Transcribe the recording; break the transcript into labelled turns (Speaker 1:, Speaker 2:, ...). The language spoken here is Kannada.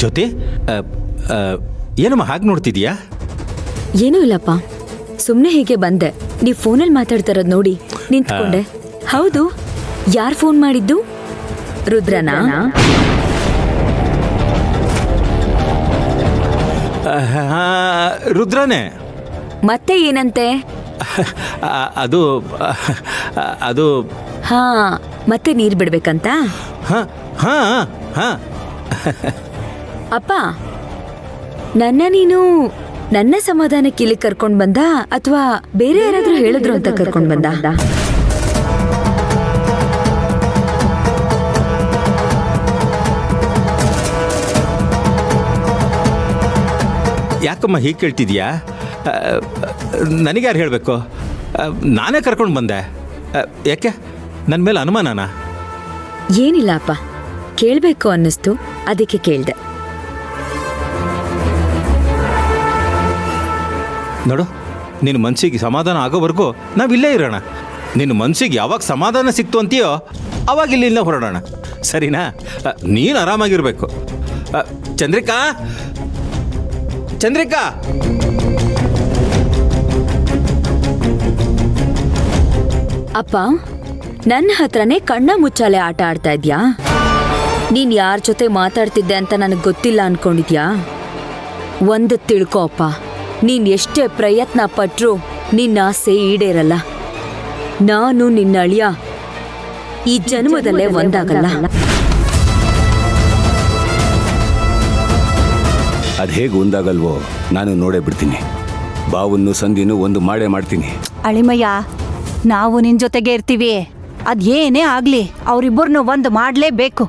Speaker 1: ಜ್ಯೋತಿ, ಏನಮ್ಮ ಹಾಗೆ ನೋಡ್ತಿದ್ಯಾ?
Speaker 2: ಏನೂ ಇಲ್ಲಪ್ಪ, ಸುಮ್ಮನೆ ಹೀಗೆ ಬಂದೆ. ನೀವು ಫೋನಲ್ಲಿ ಮಾತಾಡ್ತಾರದ್ ನೋಡಿ ನಿಂತ್ಕೊಂಡೆ. ಹೌದು, ಯಾರು ಫೋನ್ ಮಾಡಿದ್ದು? ರುದ್ರನಾ?
Speaker 1: ರುದ್ರನೇ.
Speaker 2: ಮತ್ತೆ ಏನಂತೆ?
Speaker 1: ಅದು ಅದು
Speaker 2: ಹಾ, ಮತ್ತೆ ನೀರ್ ಬಿಡ್ಬೇಕಂತ?
Speaker 1: ಹಾ ಹಾ ಹಾ.
Speaker 2: ಅಪ್ಪ, ನೀನು ನನ್ನ ಸಮಾಧಾನಕ್ಕೆ ಇಲ್ಲಿ ಕರ್ಕೊಂಡ್ ಬಂದ ಅಥವಾ ಬೇರೆ ಯಾರಾದ್ರೂ ಹೇಳಿದ್ರು ಅಂತ ಕರ್ಕೊಂಡ್ ಬಂದ?
Speaker 1: ಯಾಕಮ್ಮ ಹೀಗೆ ಕೇಳ್ತಿದ್ಯಾ? ನನಗ್ಯಾರು ಹೇಳಬೇಕು? ನಾನೇ ಕರ್ಕೊಂಡು ಬಂದೆ. ಯಾಕೆ, ನನ್ನ ಮೇಲೆ ಅನುಮಾನನಾ?
Speaker 2: ಏನಿಲ್ಲ ಅಪ್ಪ, ಕೇಳಬೇಕು ಅನ್ನಿಸ್ತು, ಅದಕ್ಕೆ ಕೇಳ್ದೆ.
Speaker 1: ನೋಡು, ನಿನ್ನ ಮನಸ್ಸಿಗೆ ಸಮಾಧಾನ ಆಗೋವರೆಗೂ ನಾವಿಲ್ಲೇ ಇರೋಣ. ನಿನ್ನ ಮನಸ್ಸಿಗೆ ಯಾವಾಗ ಸಮಾಧಾನ ಸಿಕ್ತು ಅಂತೀಯೋ ಅವಾಗ ಇಲ್ಲಿಂದ ಹೊರಡೋಣ, ಸರಿನಾ? ನೀನು ಆರಾಮಾಗಿರ್ಬೇಕು. ಚಂದ್ರಿಕಾ, ಚಂದ್ರಿಕಾ.
Speaker 2: ಅಪ್ಪ, ನನ್ನ ಹತ್ರನೇ ಕಣ್ಣ ಮುಚ್ಚಾಲೆ ಆಟ ಆಡ್ತಾ ಇದ್ಯಾ? ನೀನ್ ಯಾರ ಜೊತೆ ಮಾತಾಡ್ತಿದ್ದೆ ಅಂತ ನನಗೆ ಗೊತ್ತಿಲ್ಲ ಅನ್ಕೊಂಡಿದ್ಯಾ? ಒಂದು ತಿಳ್ಕೊ ಅಪ್ಪ, ನೀನ್ ಎಷ್ಟೇ ಪ್ರಯತ್ನ ಪಟ್ರೂ ನಿನ್ನ ಆಸೆ ಈಡೇರಲ್ಲ. ನಾನು ನಿನ್ನ ಅಳಿಯ ಈ ಜನ್ಮದಲ್ಲೇ ಒಂದಾಗಲ್ಲ.
Speaker 3: ಅದು ಹೇಗೆ ಒಂದಾಗಲ್ವೋ ನಾನು ನೋಡೇ ಬಿಡ್ತೀನಿ. ಬಾವನ್ನು ಸಂದಿನೂ ಒಂದು ಮಾಡೇ ಮಾಡ್ತೀನಿ.
Speaker 4: ಅಳಿಮಯ್ಯ, ನಾವು ನಿನ್ ಜೊತೆಗೆ ಇರ್ತೀವಿ. ಅದೇನೇ ಆಗ್ಲಿ ಅವ್ರಿಬ್ಬರನ್ನು ಒಂದು ಮಾಡ್ಲೇಬೇಕು.